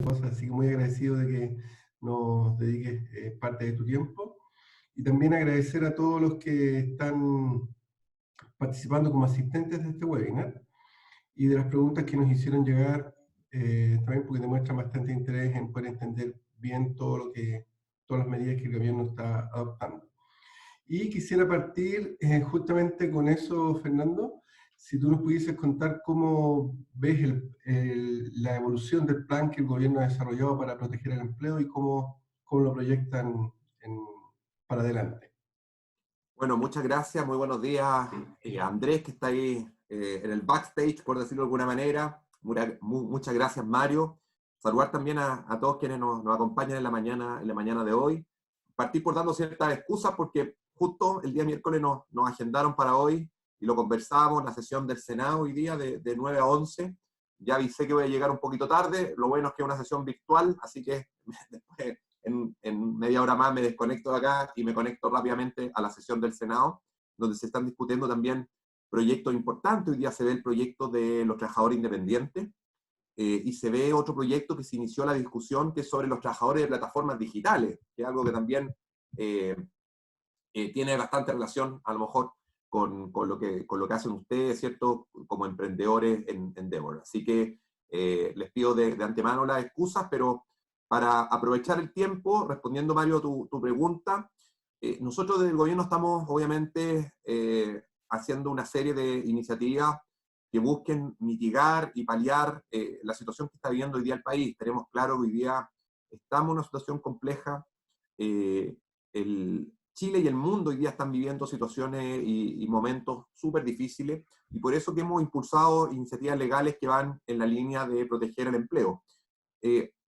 cosas, así que muy agradecido de que nos dediques parte de tu tiempo. Y también agradecer a todos los que están participando como asistentes de este webinar y de las preguntas que nos hicieron llegar, también porque demuestran bastante interés en poder entender bien todas las medidas que el gobierno está adoptando. Y quisiera partir justamente con eso, Fernando, si tú nos pudieses contar cómo ves la evolución del plan que el gobierno ha desarrollado para proteger el empleo y cómo lo proyectan en- para adelante. Bueno, muchas gracias, muy buenos días, Andrés, que está ahí en el backstage, por decirlo de alguna manera. Muchas gracias, Mario. Saludar también a todos quienes nos acompañan en la mañana de hoy. Partí por dando ciertas excusas porque justo el día miércoles nos agendaron para hoy y lo conversábamos en la sesión del Senado hoy día de 9 a 11. Ya avisé que voy a llegar un poquito tarde, lo bueno es que es una sesión virtual, así que después en media hora más me desconecto de acá y me conecto rápidamente a la sesión del Senado, donde se están discutiendo también proyectos importantes. Hoy día se ve el proyecto de los trabajadores independientes y se ve otro proyecto que se inició la discusión, que es sobre los trabajadores de plataformas digitales, que es algo que también eh, tiene bastante relación a lo mejor con lo que hacen ustedes, ¿cierto? Como emprendedores en Endeavor. Así que les pido de antemano las excusas, pero para aprovechar el tiempo, respondiendo, Mario, tu pregunta, nosotros desde el gobierno estamos obviamente haciendo una serie de iniciativas que busquen mitigar y paliar la situación que está viviendo hoy día el país. Tenemos claro que hoy día estamos en una situación compleja. Chile y el mundo hoy día están viviendo situaciones y momentos súper difíciles, y por eso que hemos impulsado iniciativas legales que van en la línea de proteger el empleo.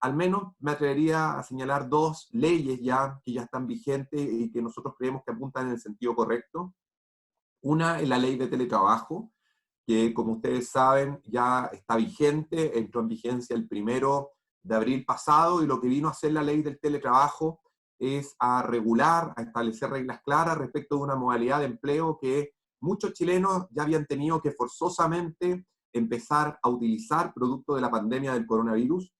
Al menos me atrevería a señalar dos leyes que ya están vigentes y que nosotros creemos que apuntan en el sentido correcto. Una es la ley de teletrabajo, que como ustedes saben ya está vigente, entró en vigencia el 1 de abril pasado, y lo que vino a hacer la ley del teletrabajo es a regular, a establecer reglas claras respecto de una modalidad de empleo que muchos chilenos ya habían tenido que forzosamente empezar a utilizar producto de la pandemia del coronavirus,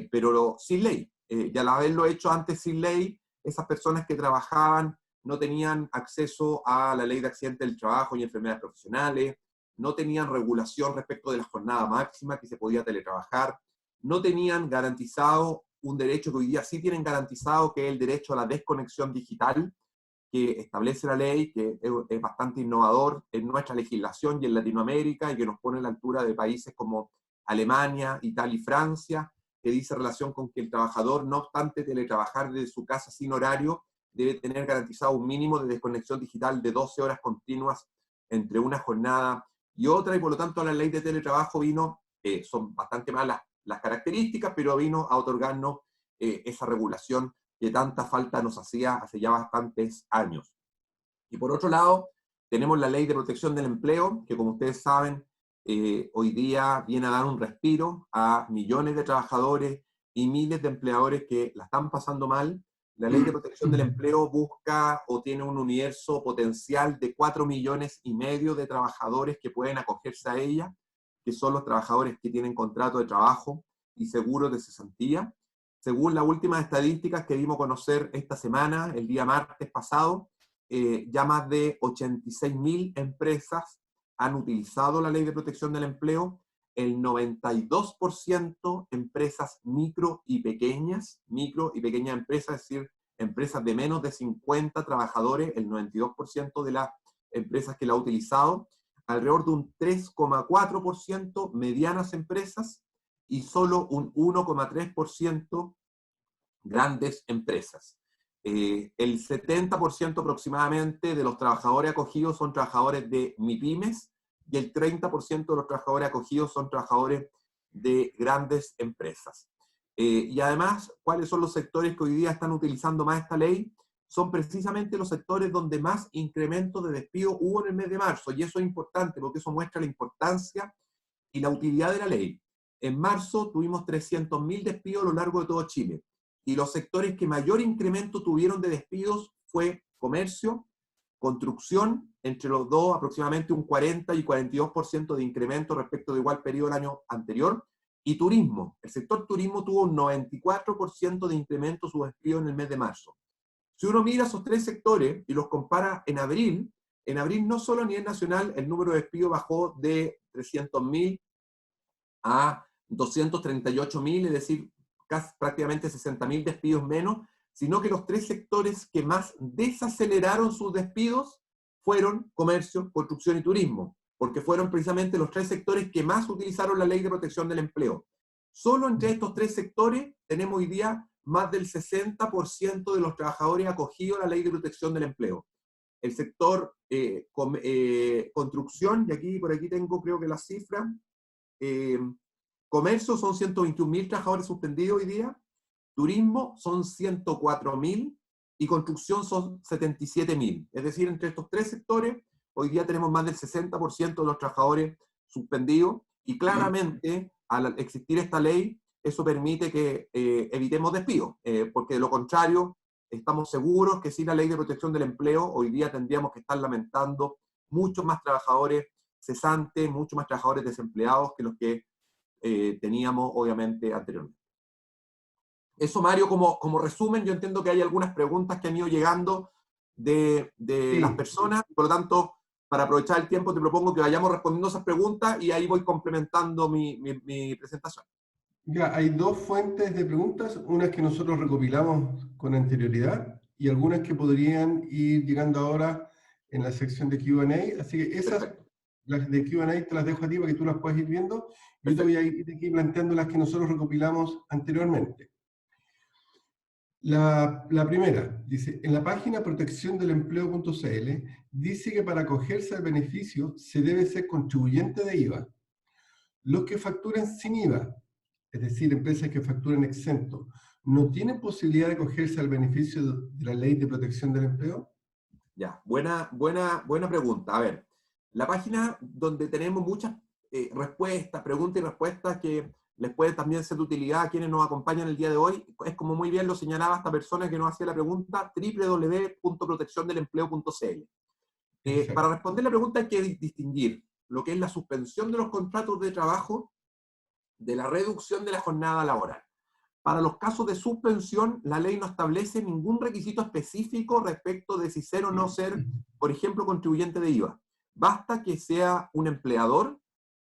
pero sin ley. Y al haberlo hecho antes sin ley, esas personas que trabajaban no tenían acceso a la ley de accidentes del trabajo y enfermedades profesionales, no tenían regulación respecto de la jornada máxima que se podía teletrabajar, no tenían garantizado un derecho que hoy día sí tienen garantizado, que es el derecho a la desconexión digital, que establece la ley, que es bastante innovador en nuestra legislación y en Latinoamérica, y que nos pone a la altura de países como Alemania, Italia y Francia, que dice relación con que el trabajador, no obstante teletrabajar desde su casa sin horario, debe tener garantizado un mínimo de desconexión digital de 12 horas continuas entre una jornada y otra, y por lo tanto la ley de teletrabajo vino, son bastante malas las características, pero vino a otorgarnos esa regulación que tanta falta nos hacía hace ya bastantes años. Y por otro lado, tenemos la Ley de Protección del Empleo, que como ustedes saben, hoy día viene a dar un respiro a millones de trabajadores y miles de empleadores que la están pasando mal. La Ley de Protección del Empleo busca o tiene un universo potencial de 4,5 millones de trabajadores que pueden acogerse a ella, que son los trabajadores que tienen contrato de trabajo y seguros de cesantía. Según las últimas estadísticas que dimos a conocer esta semana, el día martes pasado, ya más de 86.000 empresas han utilizado la ley de protección del empleo, el 92% empresas micro y pequeñas empresas, es decir, empresas de menos de 50 trabajadores, el 92% de las empresas que la ha utilizado, alrededor de un 3,4% medianas empresas y solo un 1,3% grandes empresas. El 70% aproximadamente de los trabajadores acogidos son trabajadores de MIPYMES, y el 30% de los trabajadores acogidos son trabajadores de grandes empresas. Y además, ¿cuáles son los sectores que hoy día están utilizando más esta ley? Son precisamente los sectores donde más incremento de despido hubo en el mes de marzo, y eso es importante porque eso muestra la importancia y la utilidad de la ley. En marzo tuvimos 300.000 despidos a lo largo de todo Chile, y los sectores que mayor incremento tuvieron de despidos fue comercio, construcción, entre los dos aproximadamente un 40 y 42% de incremento respecto de igual periodo del año anterior, y turismo. El sector turismo tuvo un 94% de incremento de sus despidos en el mes de marzo. Si uno mira esos tres sectores y los compara en abril no solo a nivel nacional el número de despidos bajó de 300.000 a 238.000, es decir, casi, prácticamente 60.000 despidos menos, sino que los tres sectores que más desaceleraron sus despidos fueron comercio, construcción y turismo, porque fueron precisamente los tres sectores que más utilizaron la ley de protección del empleo. Solo entre estos tres sectores tenemos hoy día más del 60% de los trabajadores acogidos a la ley de protección del empleo. El sector construcción, y aquí por aquí tengo creo que la cifra, comercio son 121.000 trabajadores suspendidos hoy día, turismo son 104.000 y construcción son 77.000. Es decir, entre estos tres sectores, hoy día tenemos más del 60% de los trabajadores suspendidos y claramente, al existir esta ley, eso permite que evitemos despidos, porque de lo contrario, estamos seguros que sin la ley de protección del empleo, hoy día tendríamos que estar lamentando muchos más trabajadores cesantes, muchos más trabajadores desempleados que los que teníamos obviamente anteriormente. Eso, Mario, como resumen, yo entiendo que hay algunas preguntas que han ido llegando de Sí. las personas, por lo tanto, para aprovechar el tiempo, te propongo que vayamos respondiendo esas preguntas y ahí voy complementando mi presentación. Ya, hay dos fuentes de preguntas, unas que nosotros recopilamos con anterioridad y algunas que podrían ir llegando ahora en la sección de Q&A, así que esas, Perfecto. las de Q&A te las dejo a ti para que tú las puedas ir viendo. Yo te Perfecto. voy a ir aquí planteando las que nosotros recopilamos anteriormente. La primera, dice, en la página protecciondelempleo.cl dice que para acogerse al beneficio se debe ser contribuyente de IVA. Los que facturan sin IVA, es decir, empresas que facturan exento, ¿no tienen posibilidad de acogerse al beneficio de la ley de protección del empleo? Ya, buena pregunta. A ver, la página donde tenemos muchas respuestas, preguntas y respuestas que les puede también ser de utilidad a quienes nos acompañan el día de hoy, es como muy bien lo señalaba esta persona que nos hacía la pregunta, www.protecciondelempleo.cl. Para responder la pregunta hay que distinguir lo que es la suspensión de los contratos de trabajo de la reducción de la jornada laboral. Para los casos de suspensión, la ley no establece ningún requisito específico respecto de si ser o no ser, por ejemplo, contribuyente de IVA. Basta que sea un empleador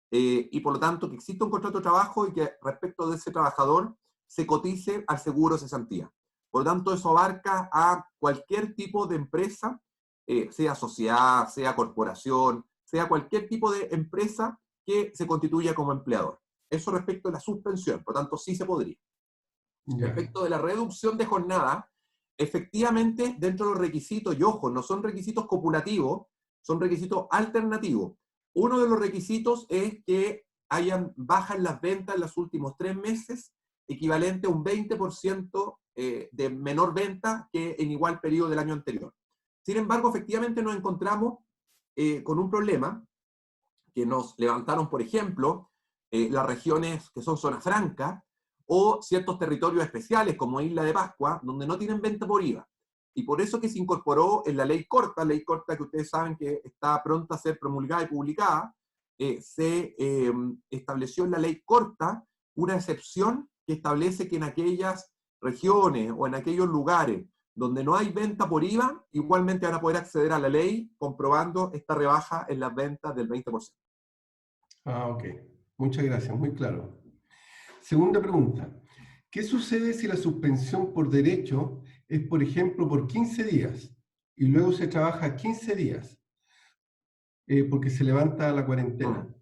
y por lo tanto que exista un contrato de trabajo y que respecto de ese trabajador se cotice al seguro de cesantía. Por lo tanto, eso abarca a cualquier tipo de empresa, sea sociedad, sea corporación, sea cualquier tipo de empresa que se constituya como empleador. Eso respecto de la suspensión, por lo tanto, sí se podría. Respecto de la reducción de jornada, efectivamente, dentro de los requisitos, y ojo, no son requisitos copulativos, son requisitos alternativos. Uno de los requisitos es que hayan bajas las ventas en los últimos 3 meses, equivalente a un 20% de menor venta que en igual periodo del año anterior. Sin embargo, efectivamente nos encontramos con un problema que nos levantaron, por ejemplo, las regiones que son zona franca, o ciertos territorios especiales como Isla de Pascua, donde no tienen venta por IVA. Y por eso que se incorporó en la ley corta que ustedes saben que está pronta a ser promulgada y publicada, se estableció en la ley corta una excepción que establece que en aquellas regiones o en aquellos lugares donde no hay venta por IVA, igualmente van a poder acceder a la ley comprobando esta rebaja en las ventas del 20%. Ah, ok. Muchas gracias, muy claro. Segunda pregunta. ¿Qué sucede si la suspensión por derecho es, por ejemplo, por 15 días y luego se trabaja 15 días porque se levanta la cuarentena?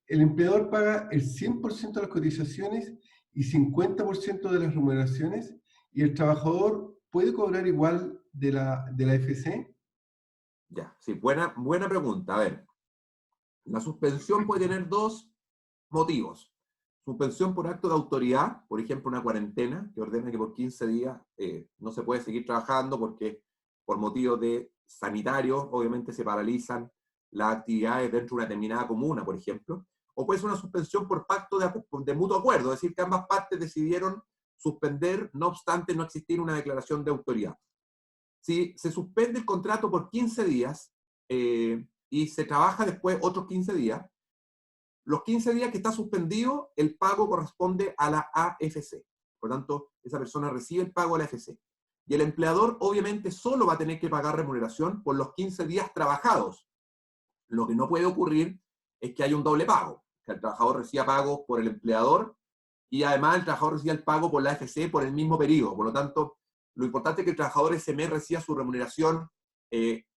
El empleador paga el 100% de las cotizaciones y 50% de las remuneraciones y el trabajador puede cobrar igual de la FC. Ya, sí, buena pregunta. A ver, la suspensión puede tener dos motivos. Suspensión por acto de autoridad, por ejemplo, una cuarentena que ordena que por 15 días no se puede seguir trabajando porque por motivos de sanitarios, obviamente se paralizan las actividades dentro de una determinada comuna, por ejemplo. O puede ser una suspensión por pacto de mutuo acuerdo, es decir, que ambas partes decidieron suspender, no obstante no existir una declaración de autoridad. Si se suspende el contrato por 15 días y se trabaja después otros 15 días, los 15 días que está suspendido, el pago corresponde a la AFC. Por lo tanto, esa persona recibe el pago de la AFC. Y el empleador, obviamente, solo va a tener que pagar remuneración por los 15 días trabajados. Lo que no puede ocurrir es que haya un doble pago, que el trabajador reciba pago por el empleador y además el trabajador reciba el pago por la AFC por el mismo periodo. Por lo tanto, lo importante es que el trabajador ese mes reciba su remuneración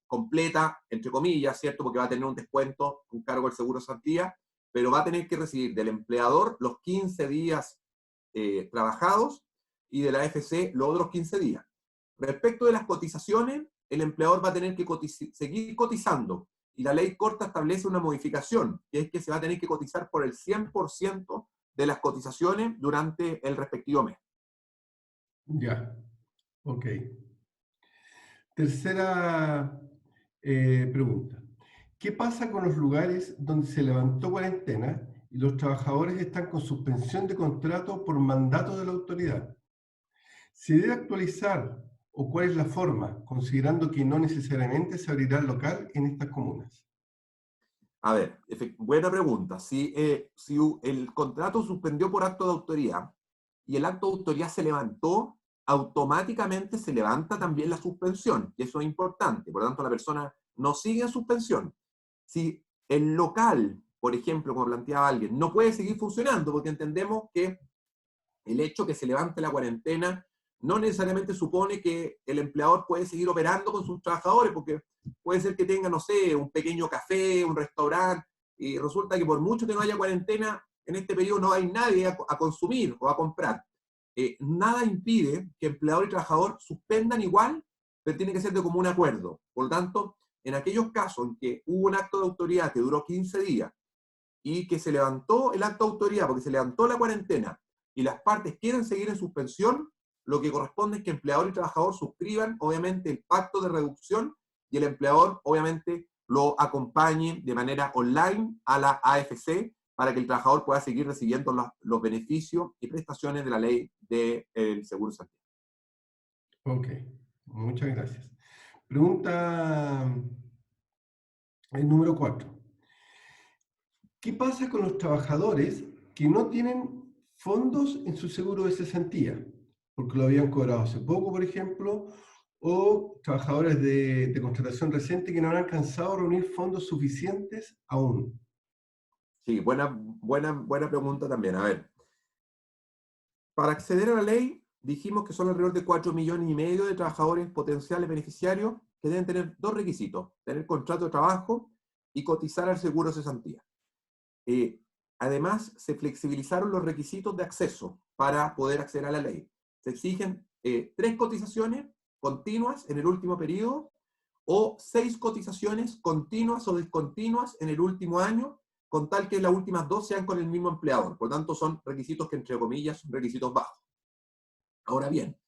completa, entre comillas, ¿cierto? Porque va a tener un descuento, un cargo del seguro de cesantía, pero va a tener que recibir del empleador los 15 días trabajados y de la AFC los otros 15 días. Respecto de las cotizaciones, el empleador va a tener que seguir cotizando y la ley corta establece una modificación, que es que se va a tener que cotizar por el 100% de las cotizaciones durante el respectivo mes. Ya, ok. Tercera pregunta. ¿Qué pasa con los lugares donde se levantó cuarentena y los trabajadores están con suspensión de contrato por mandato de la autoridad? ¿Se debe actualizar o cuál es la forma, considerando que no necesariamente se abrirá el local en estas comunas? A ver, buena pregunta. Si el contrato suspendió por acto de autoridad y el acto de autoridad se levantó, automáticamente se levanta también la suspensión, y eso es importante. Por lo tanto, la persona no sigue en suspensión. Si el local, por ejemplo, como planteaba alguien, no puede seguir funcionando, porque entendemos que el hecho que se levante la cuarentena no necesariamente supone que el empleador puede seguir operando con sus trabajadores, porque puede ser que tenga, no sé, un pequeño café, un restaurante, y resulta que por mucho que no haya cuarentena, en este periodo no hay nadie a consumir o a comprar. Nada impide que empleador y trabajador suspendan igual, pero tiene que ser de común acuerdo. Por lo tanto, en aquellos casos en que hubo un acto de autoridad que duró 15 días y que se levantó el acto de autoridad porque se levantó la cuarentena y las partes quieren seguir en suspensión, lo que corresponde es que empleador y trabajador suscriban, obviamente, el pacto de reducción y el empleador, obviamente, lo acompañe de manera online a la AFC para que el trabajador pueda seguir recibiendo los beneficios y prestaciones de la ley del Seguro Social. Ok, muchas gracias. Pregunta el número 4. ¿Qué pasa con los trabajadores que no tienen fondos en su seguro de cesantía? Porque lo habían cobrado hace poco, por ejemplo, o trabajadores de contratación reciente que no han alcanzado a reunir fondos suficientes aún. Sí, buena pregunta también. A ver, para acceder a la ley, dijimos que son alrededor de 4,5 millones de trabajadores potenciales beneficiarios que deben tener dos requisitos: tener contrato de trabajo y cotizar al seguro de cesantía. Además, se flexibilizaron los requisitos de acceso para poder acceder a la ley. Se exigen 3 cotizaciones continuas en el último periodo o 6 cotizaciones continuas o discontinuas en el último año, con tal que las últimas 2 sean con el mismo empleador. Por lo tanto, son requisitos que, entre comillas, son requisitos bajos. Ahora bien,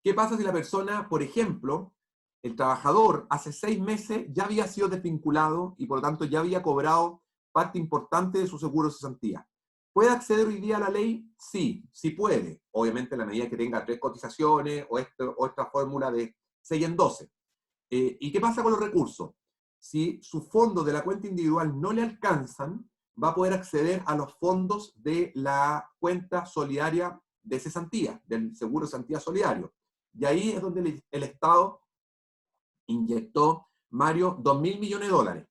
¿qué pasa si la persona, por ejemplo, el trabajador hace 6 meses ya había sido desvinculado y por lo tanto ya había cobrado parte importante de su seguro de cesantía? ¿Puede acceder hoy día a la ley? Sí, sí puede. Obviamente en la medida que tenga 3 cotizaciones o esta fórmula de 6 en 12. ¿Y qué pasa con los recursos? Si sus fondos de la cuenta individual no le alcanzan, va a poder acceder a los fondos de la cuenta solidaria de cesantía, del seguro de cesantía solidario. Y ahí es donde el Estado inyectó, Mario, 2.000 millones de dólares.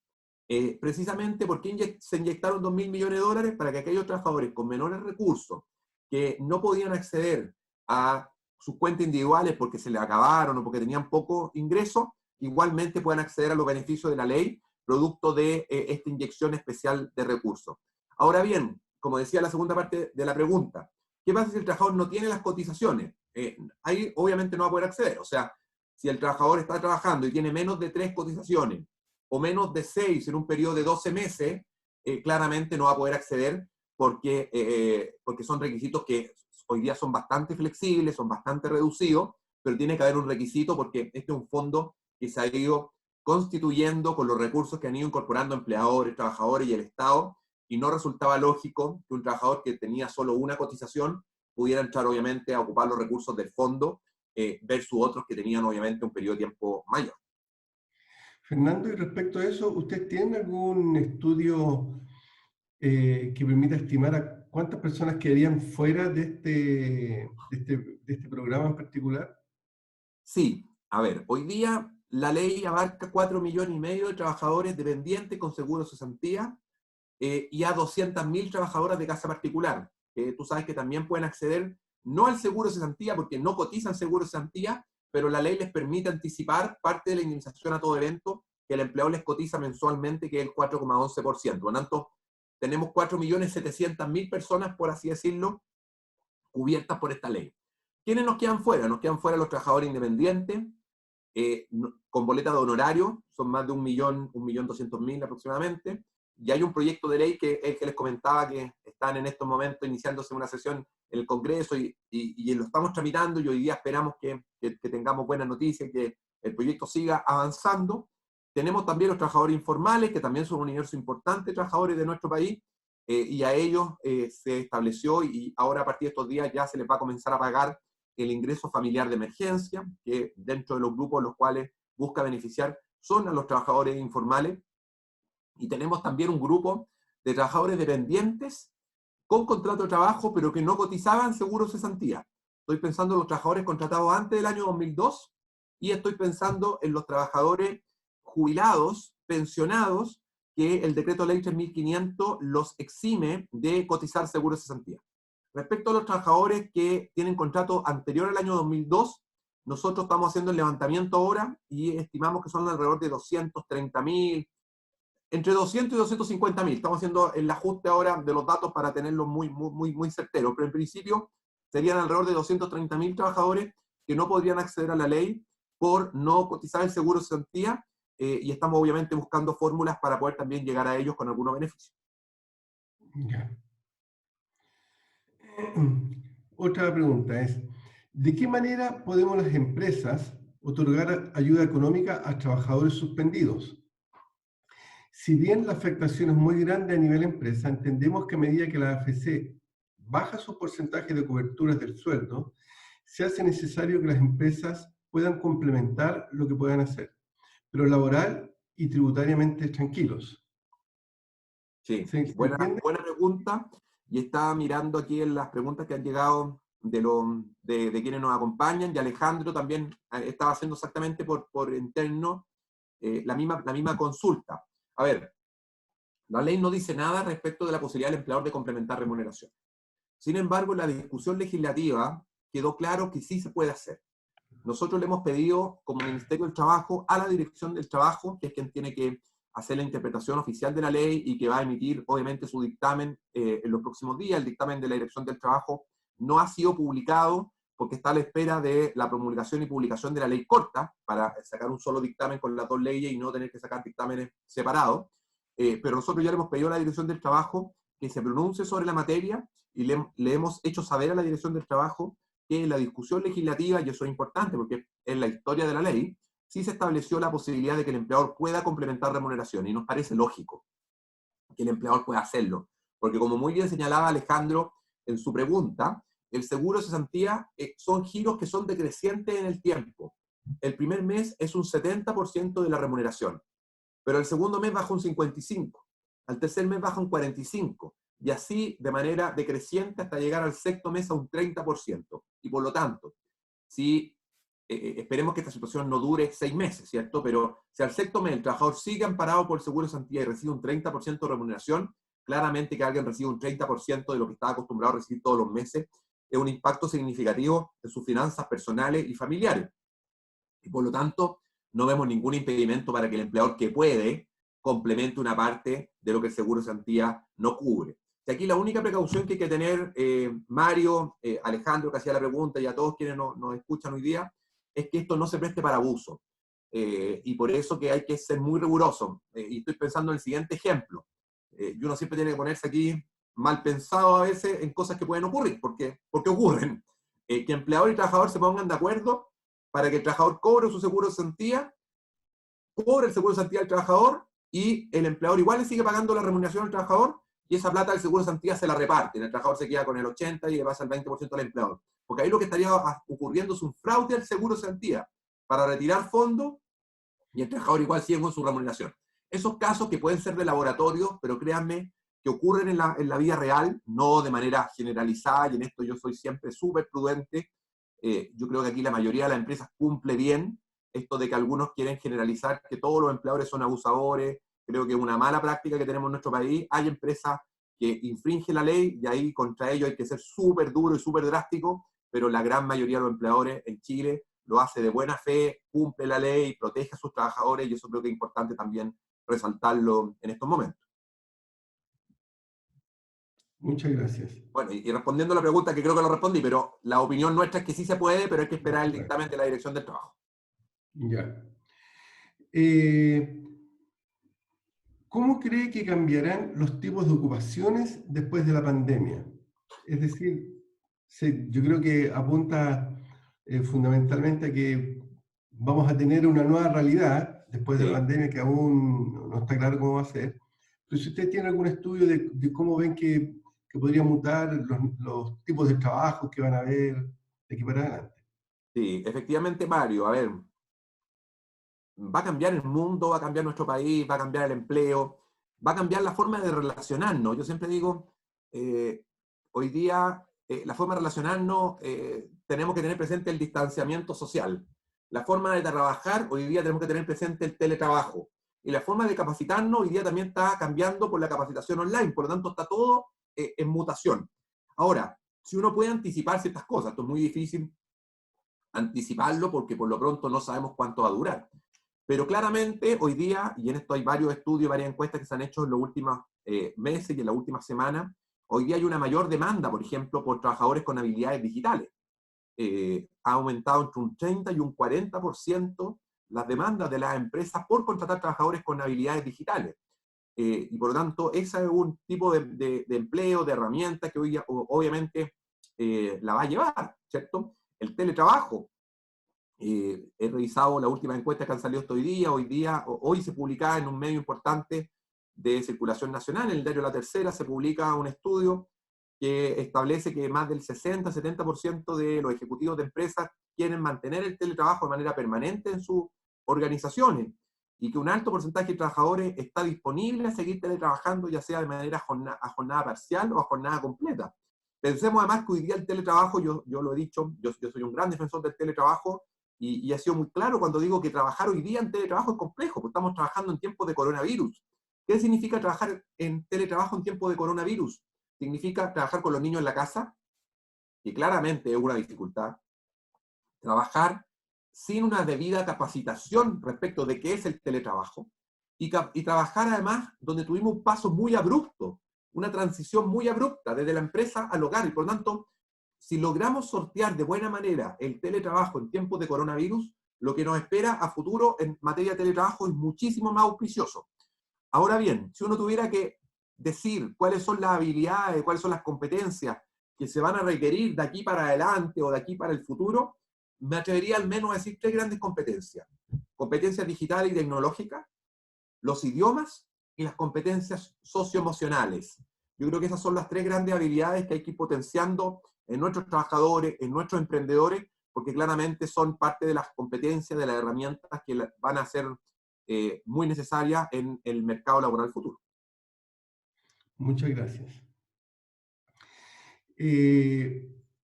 Precisamente, ¿por qué se inyectaron 2.000 millones de dólares? Para que aquellos trabajadores con menores recursos que no podían acceder a sus cuentas individuales porque se les acabaron o porque tenían poco ingreso, igualmente puedan acceder a los beneficios de la ley, producto de esta inyección especial de recursos. Ahora bien, como decía la segunda parte de la pregunta, ¿qué pasa si el trabajador no tiene las cotizaciones? Ahí obviamente no va a poder acceder. O sea, si el trabajador está trabajando y tiene menos de 3 cotizaciones o menos de 6 en un periodo de 12 meses, claramente no va a poder acceder porque son requisitos que hoy día son bastante flexibles, son bastante reducidos, pero tiene que haber un requisito porque este es un fondo que se ha ido constituyendo con los recursos que han ido incorporando empleadores, trabajadores y el Estado, y no resultaba lógico que un trabajador que tenía solo una cotización pudiera entrar obviamente a ocupar los recursos del fondo versus otros que tenían obviamente un periodo de tiempo mayor. Fernando, y respecto a eso, ¿usted tiene algún estudio que permita estimar a cuántas personas quedarían fuera de este programa en particular? Sí, a ver, hoy día la ley abarca 4,5 millones de trabajadores dependientes con seguro de cesantía y a 200.000 trabajadoras de casa particular, que tú sabes que también pueden acceder no al seguro de cesantía porque no cotizan seguro de cesantía, pero la ley les permite anticipar parte de la indemnización a todo evento que el empleador les cotiza mensualmente, que es el 4,11%. Por lo tanto, tenemos 4.700.000 personas, por así decirlo, cubiertas por esta ley. ¿Quiénes nos quedan fuera? Nos quedan fuera los trabajadores independientes, con boleta de honorario, son más de 1.200.000 aproximadamente, y hay un proyecto de ley que es que les comentaba que están en estos momentos iniciándose una sesión en el Congreso y lo estamos tramitando y hoy día esperamos que tengamos buenas noticias, que el proyecto siga avanzando. Tenemos también los trabajadores informales, que también son un universo importante de trabajadores de nuestro país, y a ellos se estableció y ahora a partir de estos días ya se les va a comenzar a pagar el ingreso familiar de emergencia, que dentro de los grupos los cuales busca beneficiar son a los trabajadores informales. Y tenemos también un grupo de trabajadores dependientes con contrato de trabajo, pero que no cotizaban seguro cesantía. Estoy pensando en los trabajadores contratados antes del año 2002 y estoy pensando en los trabajadores jubilados, pensionados, que el decreto ley 3.500 los exime de cotizar seguro cesantía. Respecto a los trabajadores que tienen contrato anterior al año 2002, nosotros estamos haciendo el levantamiento ahora y estimamos que son alrededor de 230.000, entre 200 y 250.000. Estamos haciendo el ajuste ahora de los datos para tenerlos muy certeros, pero en principio serían alrededor de 230.000 trabajadores que no podrían acceder a la ley por no cotizar el seguro de cesantía, y estamos obviamente buscando fórmulas para poder también llegar a ellos con algunos beneficios. Ya. Otra pregunta es, ¿de qué manera podemos las empresas otorgar ayuda económica a trabajadores suspendidos? Si bien la afectación es muy grande a nivel empresa, entendemos que a medida que la AFC baja su porcentaje de coberturas del sueldo, se hace necesario que las empresas puedan complementar lo que puedan hacer, pero laboral y tributariamente tranquilos. Sí, ¿Se entiende? buena pregunta. Y estaba mirando aquí en las preguntas que han llegado de quienes nos acompañan, y Alejandro también estaba haciendo exactamente por interno la misma consulta. A ver, la ley no dice nada respecto de la posibilidad del empleador de complementar remuneración. Sin embargo, en la discusión legislativa quedó claro que sí se puede hacer. Nosotros le hemos pedido como Ministerio del Trabajo a la Dirección del Trabajo, que es quien tiene que hacer la interpretación oficial de la ley y que va a emitir obviamente su dictamen en los próximos días. El dictamen de la Dirección del Trabajo no ha sido publicado porque está a la espera de la promulgación y publicación de la ley corta para sacar un solo dictamen con las dos leyes y no tener que sacar dictámenes separados. Pero nosotros ya le hemos pedido a la Dirección del Trabajo que se pronuncie sobre la materia y le hemos hecho saber a la Dirección del Trabajo que en la discusión legislativa, y eso es importante porque es la historia de la ley, sí se estableció la posibilidad de que el empleador pueda complementar remuneración, y nos parece lógico que el empleador pueda hacerlo, porque como muy bien señalaba Alejandro en su pregunta, el seguro de cesantía son giros que son decrecientes en el tiempo. El primer mes es un 70% de la remuneración, pero el segundo mes baja un 55%, al tercer mes baja un 45%, y así de manera decreciente hasta llegar al sexto mes a un 30%. Y por lo tanto, si esperemos que esta situación no dure 6 meses, ¿cierto? Pero si al sexto mes el trabajador sigue amparado por el seguro de cesantía y recibe un 30% de remuneración, claramente que alguien reciba un 30% de lo que estaba acostumbrado a recibir todos los meses es un impacto significativo en sus finanzas personales y familiares. Y por lo tanto, no vemos ningún impedimento para que el empleador que puede complemente una parte de lo que el seguro de cesantía no cubre. Y aquí la única precaución que hay que tener, Mario, Alejandro, que hacía la pregunta, y a todos quienes nos escuchan hoy día, es que esto no se preste para abuso. Y por eso que hay que ser muy riguroso. Y estoy pensando en el siguiente ejemplo. Y uno siempre tiene que ponerse aquí mal pensado a veces en cosas que pueden ocurrir, porque ocurren. Que empleador y trabajador se pongan de acuerdo para que el trabajador cobre su seguro de cesantía, cobre el seguro de cesantía del trabajador y el empleador igual le sigue pagando la remuneración al trabajador y esa plata del seguro de cesantía se la reparte. El trabajador se queda con el 80% y le pasa el 20% al empleador. Porque ahí lo que estaría ocurriendo es un fraude al seguro de cesantía para retirar fondos y el trabajador igual sigue con su remuneración. Esos casos que pueden ser de laboratorio, pero créanme que ocurren en la vida real, no de manera generalizada, y en esto yo soy siempre súper prudente. Yo creo que aquí la mayoría de las empresas cumple bien esto de que algunos quieren generalizar que todos los empleadores son abusadores. Creo que es una mala práctica que tenemos en nuestro país. Hay empresas que infringen la ley y ahí contra ellos hay que ser súper duro y súper drástico, pero la gran mayoría de los empleadores en Chile lo hace de buena fe, cumple la ley, protege a sus trabajadores, y eso creo que es importante también resaltarlo en estos momentos. Muchas gracias. Bueno, y respondiendo a la pregunta, que creo que lo respondí, pero la opinión nuestra es que sí se puede, pero hay que esperar el dictamen de la Dirección del Trabajo. Ya. ¿Cómo cree que cambiarán los tipos de ocupaciones después de la pandemia? Es decir, yo creo que apunta fundamentalmente a que vamos a tener una nueva realidad después de la Sí. pandemia que aún no está claro cómo va a ser. Pero si usted tiene algún estudio de cómo ven que podría mutar los tipos de trabajo que van a haber de aquí para adelante. Sí, efectivamente, Mario. A ver, va a cambiar el mundo, va a cambiar nuestro país, va a cambiar el empleo, va a cambiar la forma de relacionarnos. Yo siempre digo, hoy día, la forma de relacionarnos, tenemos que tener presente el distanciamiento social. La forma de trabajar, hoy día tenemos que tener presente el teletrabajo. Y la forma de capacitarnos hoy día también está cambiando por la capacitación online. Por lo tanto, está todo en mutación. Ahora, si uno puede anticipar ciertas cosas, esto es muy difícil anticiparlo porque por lo pronto no sabemos cuánto va a durar. Pero claramente hoy día, y en esto hay varios estudios, varias encuestas que se han hecho en los últimos meses y en las últimas semanas, hoy día hay una mayor demanda, por ejemplo, por trabajadores con habilidades digitales. Ha aumentado entre un 30 y un 40% las demandas de las empresas por contratar trabajadores con habilidades digitales. Y por lo tanto, ese es un tipo de empleo, de herramienta que hoy obviamente la va a llevar, ¿cierto? El teletrabajo. He revisado las últimas encuestas que han salido hoy día, hoy se publicaba en un medio importante de circulación nacional, en el diario La Tercera, se publica un estudio que establece que más del 60-70% de los ejecutivos de empresas quieren mantener el teletrabajo de manera permanente en sus organizaciones, y que un alto porcentaje de trabajadores está disponible a seguir teletrabajando, ya sea de manera a jornada parcial o a jornada completa. Pensemos además que hoy día el teletrabajo, yo lo he dicho, yo soy un gran defensor del teletrabajo, y ha sido muy claro cuando digo que trabajar hoy día en teletrabajo es complejo, porque estamos trabajando en tiempos de coronavirus. ¿Qué significa trabajar en teletrabajo en tiempos de coronavirus? Significa trabajar con los niños en la casa, que claramente es una dificultad. Trabajar sin una debida capacitación respecto de qué es el teletrabajo. Y trabajar además donde tuvimos un paso muy abrupto, una transición muy abrupta desde la empresa al hogar. Y por lo tanto, si logramos sortear de buena manera el teletrabajo en tiempos de coronavirus, lo que nos espera a futuro en materia de teletrabajo es muchísimo más auspicioso. Ahora bien, si uno tuviera que decir cuáles son las habilidades, cuáles son las competencias que se van a requerir de aquí para adelante o de aquí para el futuro, me atrevería al menos a decir tres grandes competencias. Competencias digitales y tecnológicas, los idiomas y las competencias socioemocionales. Yo creo que esas son las tres grandes habilidades que hay que ir potenciando en nuestros trabajadores, en nuestros emprendedores, porque claramente son parte de las competencias, de las herramientas que van a ser muy necesarias en el mercado laboral futuro. Muchas gracias.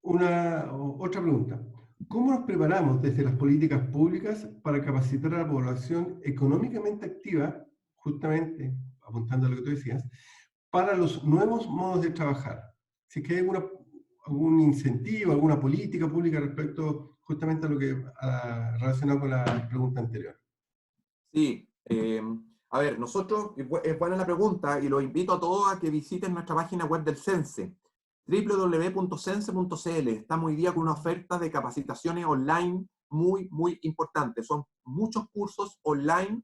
Otra pregunta. ¿Cómo nos preparamos desde las políticas públicas para capacitar a la población económicamente activa, justamente apuntando a lo que tú decías, para los nuevos modos de trabajar? Si es que hay algún incentivo, alguna política pública respecto justamente a lo que relacionado con la pregunta anterior. Sí, a ver, nosotros, es buena la pregunta y los invito a todos a que visiten nuestra página web del CENSE, www.cense.cl. Estamos hoy día con una oferta de capacitaciones online muy, muy importante. Son muchos cursos online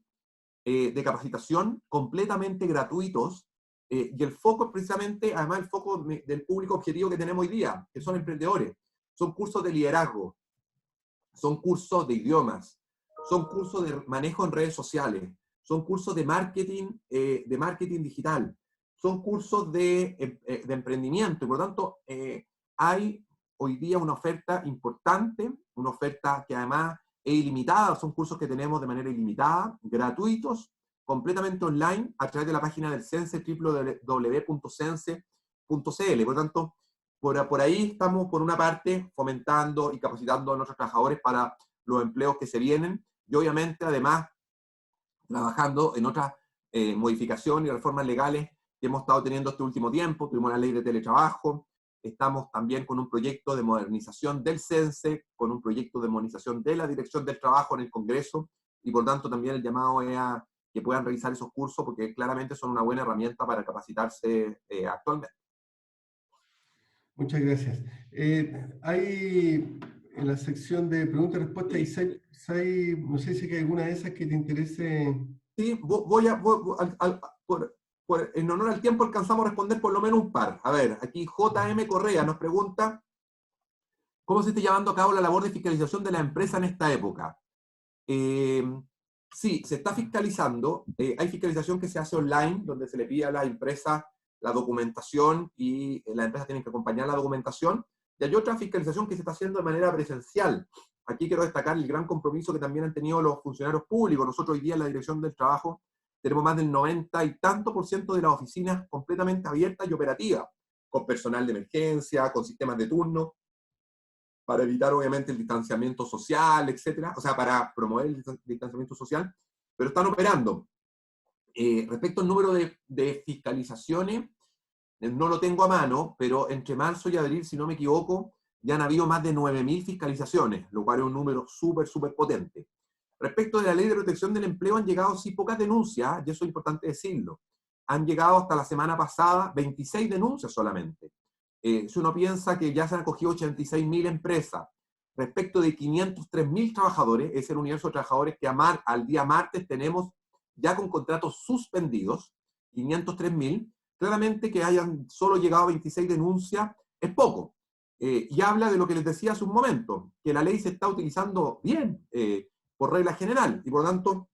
de capacitación completamente gratuitos, y el foco precisamente, además el foco del público objetivo que tenemos hoy día, que son emprendedores. Son cursos de liderazgo, son cursos de idiomas, son cursos de manejo en redes sociales, son cursos de marketing digital, son cursos de emprendimiento. Y por lo tanto, hay hoy día una oferta importante, una oferta que además es ilimitada, son cursos que tenemos de manera ilimitada, gratuitos, completamente online a través de la página del CENSE, www.cense.cl. Por lo tanto, por ahí estamos, por una parte, fomentando y capacitando a nuestros trabajadores para los empleos que se vienen, y obviamente, además, trabajando en otras modificaciones y reformas legales que hemos estado teniendo este último tiempo. Tuvimos la ley de teletrabajo, estamos también con un proyecto de modernización del CENSE, con un proyecto de modernización de la Dirección del Trabajo en el Congreso, y por tanto también el llamado es a que puedan revisar esos cursos, porque claramente son una buena herramienta para capacitarse actualmente. Muchas gracias. Hay en la sección de preguntas y respuestas, no sé si hay alguna de esas que te interese. Sí, en honor al tiempo alcanzamos a responder por lo menos un par. A ver, aquí JM Correa nos pregunta, ¿cómo se está llevando a cabo la labor de fiscalización de la empresa en esta época? Sí, se está fiscalizando. Hay fiscalización que se hace online, donde se le pide a la empresa la documentación y la empresa tiene que acompañar la documentación. Y hay otra fiscalización que se está haciendo de manera presencial. Aquí quiero destacar el gran compromiso que también han tenido los funcionarios públicos. Nosotros hoy día en la Dirección del Trabajo tenemos más del 90 y tanto por ciento de las oficinas completamente abiertas y operativas, con personal de emergencia, con sistemas de turno, para evitar obviamente el distanciamiento social, etcétera, o sea, para promover el distanciamiento social, pero están operando. Respecto al número de fiscalizaciones, no lo tengo a mano, pero entre marzo y abril, si no me equivoco, ya han habido más de 9.000 fiscalizaciones, lo cual es un número súper, súper potente. Respecto de la Ley de Protección del Empleo, han llegado sí pocas denuncias, y eso es importante decirlo. Han llegado hasta la semana pasada 26 denuncias solamente. Si uno piensa que ya se han acogido 86.000 empresas, respecto de 503.000 trabajadores, es el universo de trabajadores que al día martes tenemos ya con contratos suspendidos, 503.000, claramente que hayan solo llegado a 26 denuncias es poco. Y habla de lo que les decía hace un momento, que la ley se está utilizando bien, por regla general, y por lo tanto,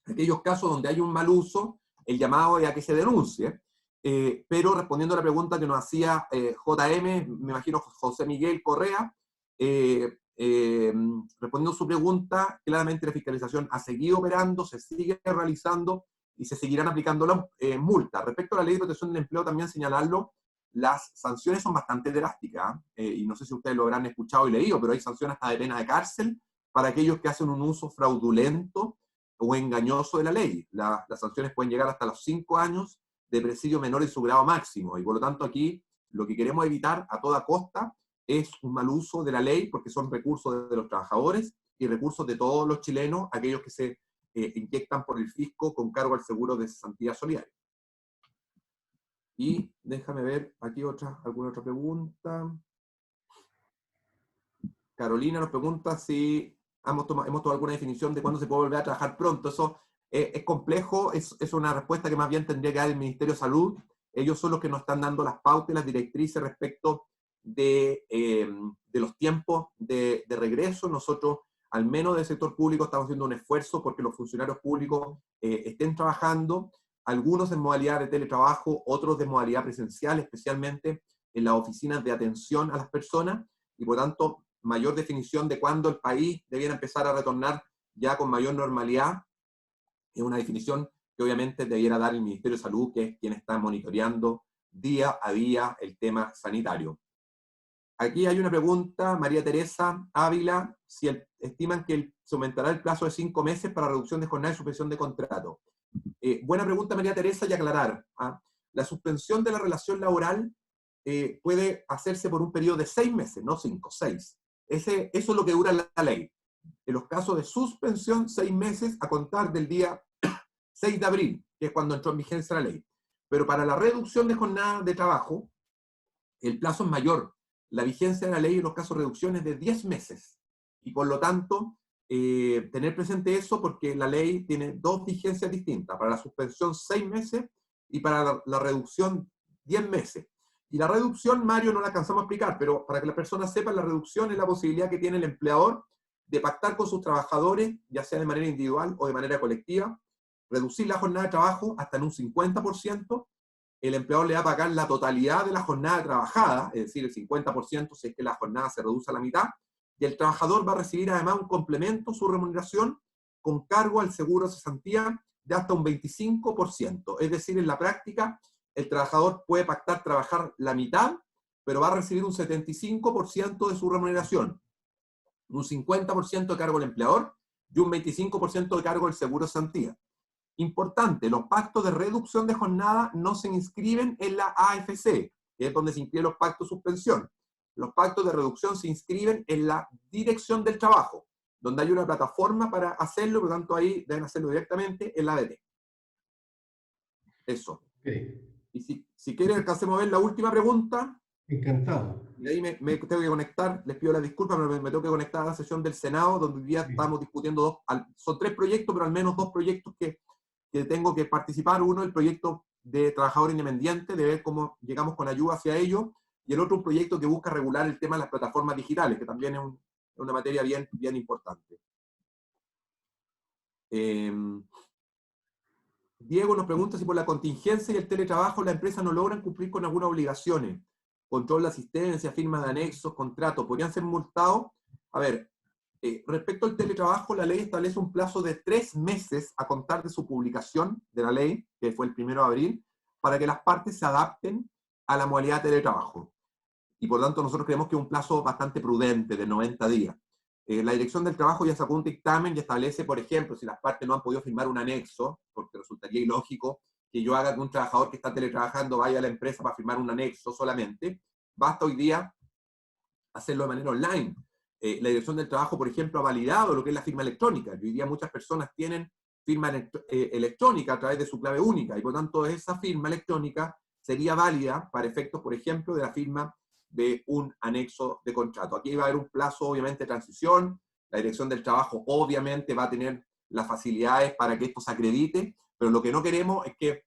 aquellos casos donde hay un mal uso, el llamado es a que se denuncie. Pero respondiendo a la pregunta que nos hacía JM, me imagino José Miguel Correa, respondiendo a su pregunta, claramente la fiscalización ha seguido operando, se sigue realizando y se seguirán aplicando las multas. Respecto a la Ley de Protección del Empleo, también señalarlo, las sanciones son bastante drásticas, y no sé si ustedes lo habrán escuchado y leído, pero hay sanciones hasta de pena de cárcel para aquellos que hacen un uso fraudulento o engañoso de la ley. Las sanciones pueden llegar hasta los 5 años de presidio menor en su grado máximo, y por lo tanto aquí lo que queremos evitar a toda costa es un mal uso de la ley, porque son recursos de los trabajadores y recursos de todos los chilenos, aquellos que se inyectan por el fisco con cargo al seguro de cesantía solidaria. Y déjame ver aquí alguna otra pregunta. Carolina nos pregunta si hemos tomado alguna definición de cuándo se puede volver a trabajar pronto. Eso es complejo, es una respuesta que más bien tendría que dar el Ministerio de Salud. Ellos son los que nos están dando las pautas y las directrices respecto de los tiempos de regreso. Nosotros, al menos del sector público, estamos haciendo un esfuerzo porque los funcionarios públicos estén trabajando, algunos en modalidad de teletrabajo, otros de modalidad presencial, especialmente en las oficinas de atención a las personas, y por tanto, mayor definición de cuándo el país debiera empezar a retornar ya con mayor normalidad, es una definición que obviamente debiera dar el Ministerio de Salud, que es quien está monitoreando día a día el tema sanitario. Aquí hay una pregunta, María Teresa Ávila, si estiman que se aumentará el plazo de 5 meses para reducción de jornada y suspensión de contrato. Buena pregunta, María Teresa, y aclarar. La suspensión de la relación laboral puede hacerse por un periodo de 6 meses, no 5, 6. Eso es lo que dura la ley. En los casos de suspensión, 6 meses a contar del día 6 de abril, que es cuando entró en vigencia la ley. Pero para la reducción de jornada de trabajo, el plazo es mayor. La vigencia de la ley en los casos de reducción es de 10 meses. Y por lo tanto, tener presente eso, porque la ley tiene 2 vigencias distintas. Para la suspensión 6 meses y para la reducción 10 meses. Y la reducción, Mario, no la alcanzamos a explicar, pero para que las personas sepan, la reducción es la posibilidad que tiene el empleador de pactar con sus trabajadores, ya sea de manera individual o de manera colectiva, reducir la jornada de trabajo hasta en un 50%, el empleador le va a pagar la totalidad de la jornada trabajada, es decir, el 50% si es que la jornada se reduce a la mitad, y el trabajador va a recibir además un complemento, su remuneración, con cargo al seguro de cesantía de hasta un 25%. Es decir, en la práctica, el trabajador puede pactar trabajar la mitad, pero va a recibir un 75% de su remuneración, un 50% de cargo del empleador y un 25% de cargo del seguro de cesantía. Importante, los pactos de reducción de jornada no se inscriben en la AFC, que es donde se inscriben los pactos de suspensión. Los pactos de reducción se inscriben en la Dirección del Trabajo, donde hay una plataforma para hacerlo, por lo tanto ahí deben hacerlo directamente en la ADT. Eso. Okay. Y si quieren, alcancemos a ver la última pregunta. Encantado. Y ahí me tengo que conectar, les pido las disculpas, pero me tengo que conectar a la sesión del Senado, donde hoy día estamos discutiendo son 3 proyectos, pero al menos 2 proyectos que tengo que participar. Uno, el proyecto de trabajador independiente, de ver cómo llegamos con ayuda hacia ello, y el otro, un proyecto que busca regular el tema de las plataformas digitales, que también es una materia bien importante. Diego nos pregunta si por la contingencia y el teletrabajo las empresas no logran cumplir con algunas obligaciones. Control de asistencia, firma de anexos, contratos, ¿podrían ser multados? A ver, respecto al teletrabajo, la ley establece un plazo de 3 meses a contar de su publicación de la ley, que fue el 1 de abril, para que las partes se adapten a la modalidad de teletrabajo. Y por lo tanto nosotros creemos que es un plazo bastante prudente, de 90 días. La Dirección del Trabajo ya sacó un dictamen y establece, por ejemplo, si las partes no han podido firmar un anexo, porque resultaría ilógico que yo haga que un trabajador que está teletrabajando vaya a la empresa para firmar un anexo solamente, basta hoy día hacerlo de manera online. La Dirección del Trabajo, por ejemplo, ha validado lo que es la firma electrónica. Hoy día muchas personas tienen firma electrónica a través de su clave única, y por tanto esa firma electrónica sería válida para efectos, por ejemplo, de la firma de un anexo de contrato. Aquí va a haber un plazo, obviamente, de transición. La Dirección del Trabajo, obviamente, va a tener las facilidades para que esto se acredite, pero lo que no queremos es que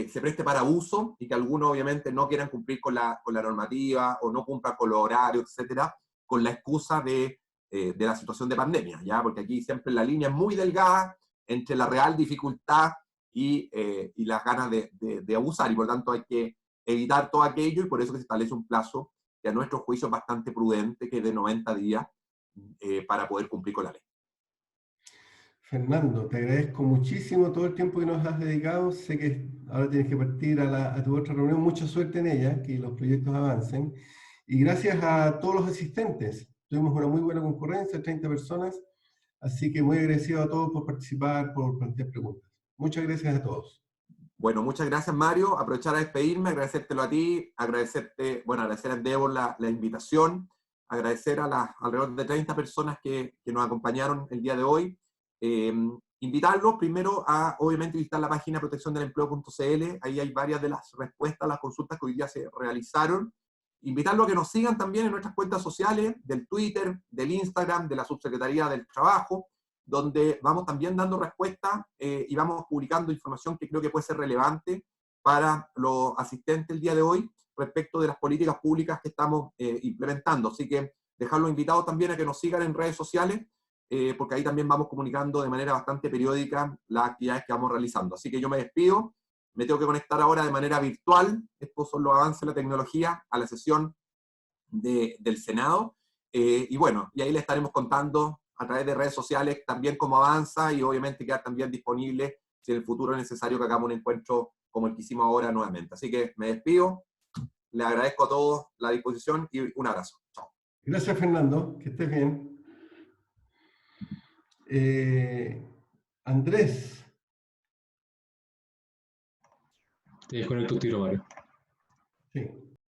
se preste para abuso y que algunos, obviamente, no quieran cumplir con la normativa o no cumplan con los horarios, etcétera, con la excusa de la situación de pandemia, ¿ya? Porque aquí siempre la línea es muy delgada entre la real dificultad y las ganas de abusar, y por lo tanto hay que evitar todo aquello, y por eso que se establece un plazo que a nuestro juicio es bastante prudente, que es de 90 días para poder cumplir con la ley. Fernando, te agradezco muchísimo todo el tiempo que nos has dedicado. Sé que ahora tienes que partir a tu otra reunión. Mucha suerte en ella, que los proyectos avancen. Y gracias a todos los asistentes. Tuvimos una muy buena concurrencia, 30 personas. Así que muy agradecido a todos por participar, por plantear preguntas. Muchas gracias a todos. Bueno, muchas gracias, Mario. Aprovechar a despedirme, agradecértelo a ti, agradecer a Endeavor la invitación, agradecer a las alrededor de 30 personas que nos acompañaron el día de hoy. Invitarlos primero a, obviamente, visitar la página protecciondelempleo.cl. Ahí hay varias de las respuestas a las consultas que hoy día se realizaron. Invitarlos a que nos sigan también en nuestras cuentas sociales, del Twitter, del Instagram, de la Subsecretaría del Trabajo, donde vamos también dando respuestas y vamos publicando información que creo que puede ser relevante para los asistentes el día de hoy respecto de las políticas públicas que estamos implementando. Así que dejarlos invitados también a que nos sigan en redes sociales, porque ahí también vamos comunicando de manera bastante periódica las actividades que vamos realizando. Así que yo me despido, me tengo que conectar ahora de manera virtual, estos son los avances de la tecnología, a la sesión del Senado, y bueno, y ahí le estaremos contando a través de redes sociales también cómo avanza, y obviamente quedar también disponible si en el futuro es necesario que hagamos un encuentro como el que hicimos ahora nuevamente. Así que me despido, le agradezco a todos la disposición y un abrazo. Chao. Gracias, Fernando. Que estés bien. Andrés. Te desconecto un tiro, Mario. Sí.